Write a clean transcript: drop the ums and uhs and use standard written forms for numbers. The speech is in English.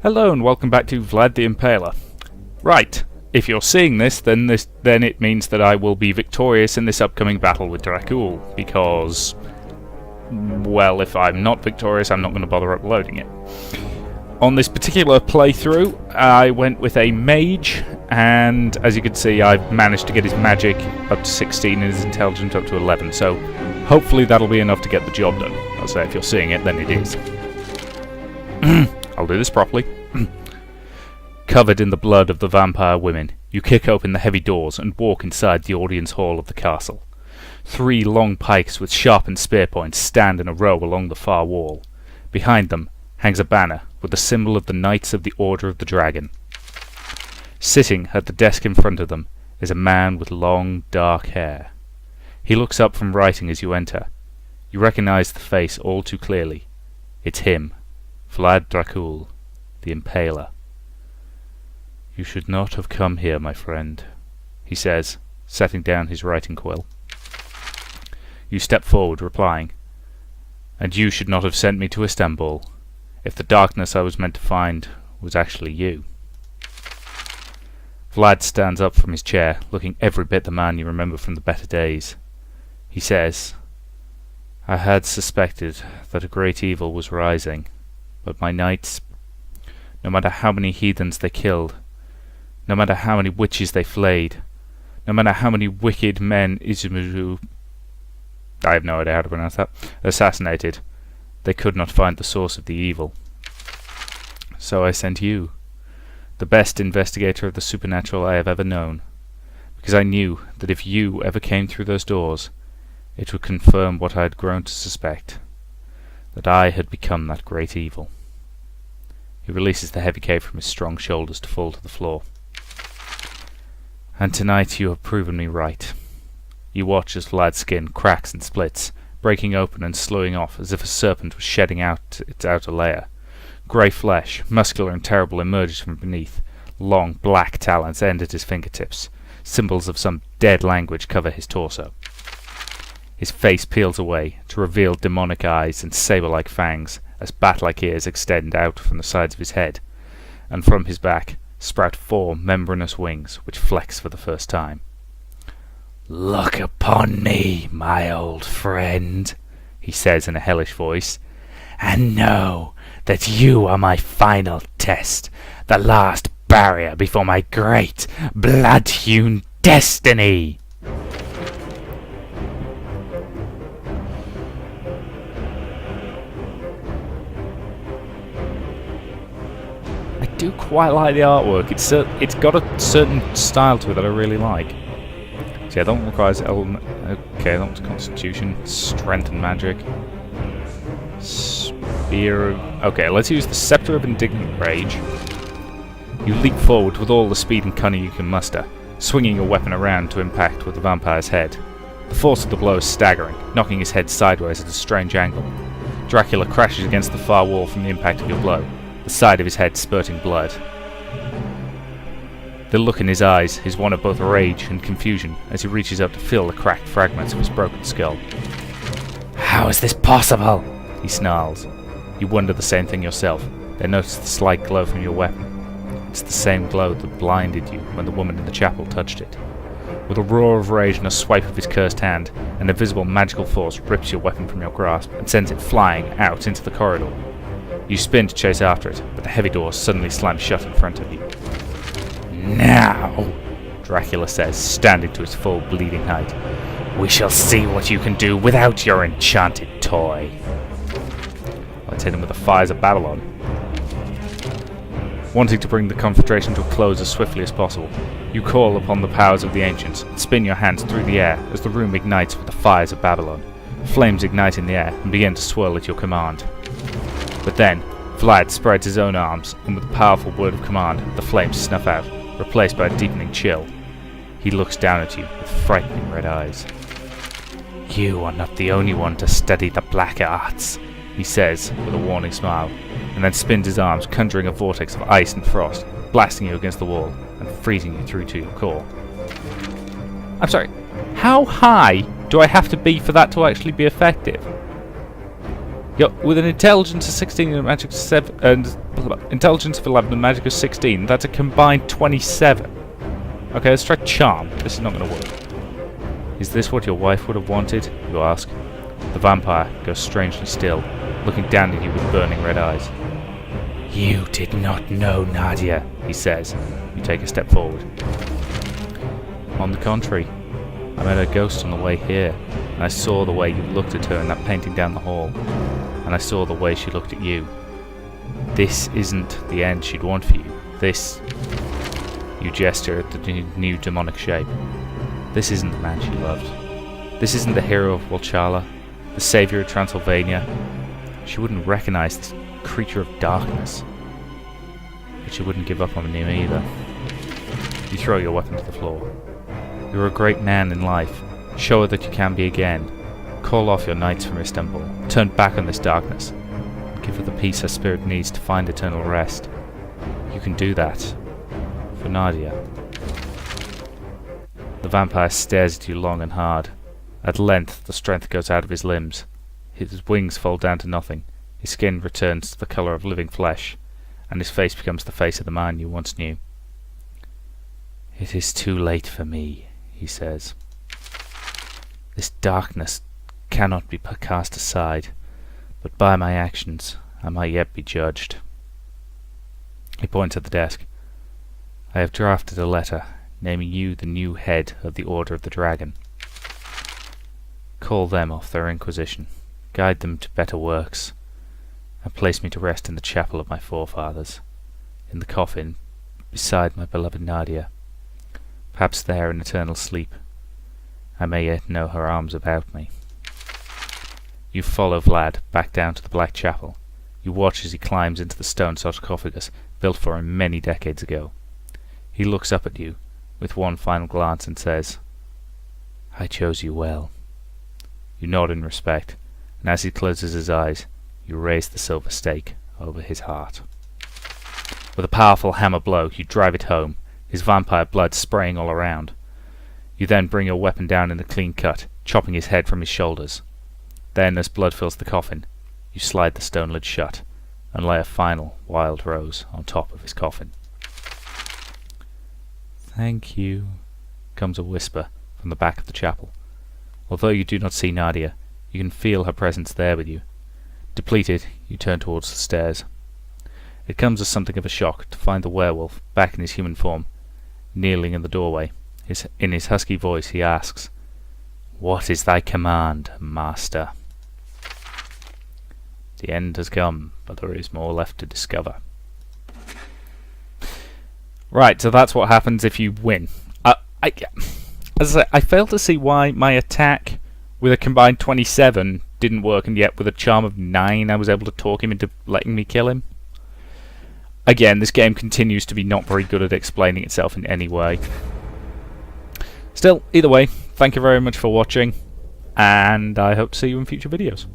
Hello and welcome back to Vlad The Impaler. Right, if you're seeing this, then it means that I will be victorious in this upcoming battle with Dracul, because, well, if I'm not victorious, I'm not going to bother uploading it. On this particular playthrough, I went with a mage, and as you can see, I've managed to get his magic up to 16 and his intelligence up to 11, so hopefully that'll be enough to get the job done. I'll say if you're seeing it, then it is. I'll do this properly. Covered in the blood of the vampire women, you kick open the heavy doors and walk inside the audience hall of the castle. 3 long pikes with sharpened spear points stand in a row along the far wall. Behind them hangs a banner with the symbol of the Knights of the Order of the Dragon. Sitting at the desk in front of them is a man with long, dark hair. He looks up from writing as you enter. You recognize the face all too clearly. It's him, Vlad Dracul, the Impaler. "You should not have come here, my friend," he says, setting down his writing quill. You step forward, replying, "And you should not have sent me to Istanbul, if the darkness I was meant to find was actually you." Vlad stands up from his chair, looking every bit the man you remember from the better days. He says, "I had suspected that a great evil was rising, but my knights, no matter how many heathens they killed, no matter how many witches they flayed, no matter how many wicked men I have no idea how to pronounce that, assassinated, they could not find the source of the evil. So I sent you, the best investigator of the supernatural I have ever known, because I knew that if you ever came through those doors, it would confirm what I had grown to suspect, that I had become that great evil." He releases the heavy cape from his strong shoulders to fall to the floor. "And tonight you have proven me right." You watch as Vlad's skin cracks and splits, breaking open and slowing off as if a serpent was shedding out its outer layer. Grey flesh, muscular and terrible, emerges from beneath. Long, black talons end at his fingertips. Symbols of some dead language cover his torso. His face peels away to reveal demonic eyes and saber-like fangs as bat-like ears extend out from the sides of his head, and from his back sprout 4 membranous wings which flex for the first time. "Look upon me, my old friend," he says in a hellish voice, "and know that you are my final test, the last barrier before my great blood-hewn destiny." I do quite like the artwork. It's got a certain style to it that I really like. So yeah, that one requires element. Okay, that one's Constitution, Strength, and Magic. Spear. Okay, let's use the Scepter of Indignant Rage. You leap forward with all the speed and cunning you can muster, swinging your weapon around to impact with the vampire's head. The force of the blow is staggering, knocking his head sideways at a strange angle. Dracula crashes against the far wall from the impact of your blow, the side of his head spurting blood. The look in his eyes is one of both rage and confusion as he reaches up to fill the cracked fragments of his broken skull. "How is this possible?" he snarls. You wonder the same thing yourself, then notice the slight glow from your weapon. It's the same glow that blinded you when the woman in the chapel touched it. With a roar of rage and a swipe of his cursed hand, an invisible magical force rips your weapon from your grasp and sends it flying out into the corridor. You spin to chase after it, but the heavy door suddenly slams shut in front of you. "Now," Dracula says, standing to his full bleeding height, "we shall see what you can do without your enchanted toy." Let's hit him with the fires of Babylon. Wanting to bring the confrontation to a close as swiftly as possible, you call upon the powers of the ancients and spin your hands through the air as the room ignites with the fires of Babylon. Flames ignite in the air and begin to swirl at your command. But then, Vlad spreads his own arms, and with a powerful word of command, the flames snuff out, replaced by a deepening chill. He looks down at you with frightening red eyes. "You are not the only one to study the black arts," he says with a warning smile, and then spins his arms, conjuring a vortex of ice and frost, blasting you against the wall and freezing you through to your core. I'm sorry, how high do I have to be for that to actually be effective? You're, with an intelligence of 16 and a magic of 7 and intelligence of 11 and magic of 16, that's a combined 27. Okay, let's try charm. This is not going to work. Is this what your wife would have wanted? You ask. The vampire goes strangely still, looking down at you with burning red eyes. You did not know Nadia, he says. You take a step forward. On the contrary, I met a ghost on the way here, and I saw the way you looked at her in that painting down the hall, and I saw the way she looked at you. This isn't the end she'd want for you. This... You gesture at the new demonic shape. This isn't the man she loved. This isn't the hero of Walchala, the saviour of Transylvania. She wouldn't recognise this creature of darkness. But she wouldn't give up on him either. You throw your weapon to the floor. You're a great man in life. Show her that you can be again. Call off your knights from Istanbul. Turn back on this darkness. Give her the peace her spirit needs to find eternal rest. You can do that. For Nadia. The vampire stares at you long and hard. At length, the strength goes out of his limbs. His wings fall down to nothing. His skin returns to the colour of living flesh, and his face becomes the face of the man you once knew. It is too late for me, he says. This darkness cannot be cast aside, but by my actions I might yet be judged. He points at the desk. I have drafted a letter, naming you the new head of the Order of the Dragon. Call them off their inquisition, guide them to better works, and place me to rest in the chapel of my forefathers, in the coffin, beside my beloved Nadia. Perhaps there in eternal sleep, I may yet know her arms about me. You follow Vlad back down to the Black Chapel. You watch as he climbs into the stone sarcophagus built for him many decades ago. He looks up at you with one final glance and says, I chose you well. You nod in respect, and as he closes his eyes, you raise the silver stake over his heart. With a powerful hammer blow, you drive it home, his vampire blood spraying all around. You then bring your weapon down in a clean cut, chopping his head from his shoulders. Then, as blood fills the coffin, you slide the stone lid shut, and lay a final wild rose on top of his coffin. Thank you, comes a whisper from the back of the chapel. Although you do not see Nadia, you can feel her presence there with you. Depleted, you turn towards the stairs. It comes as something of a shock to find the werewolf back in his human form, kneeling in the doorway. In his husky voice he asks, What is thy command, master? The end has come, but there is more left to discover. Right, so that's what happens if you win. As I say, I fail to see why my attack with a combined 27 didn't work, and yet with a charm of 9 I was able to talk him into letting me kill him. Again, this game continues to be not very good at explaining itself in any way. Still, either way, thank you very much for watching, and I hope to see you in future videos.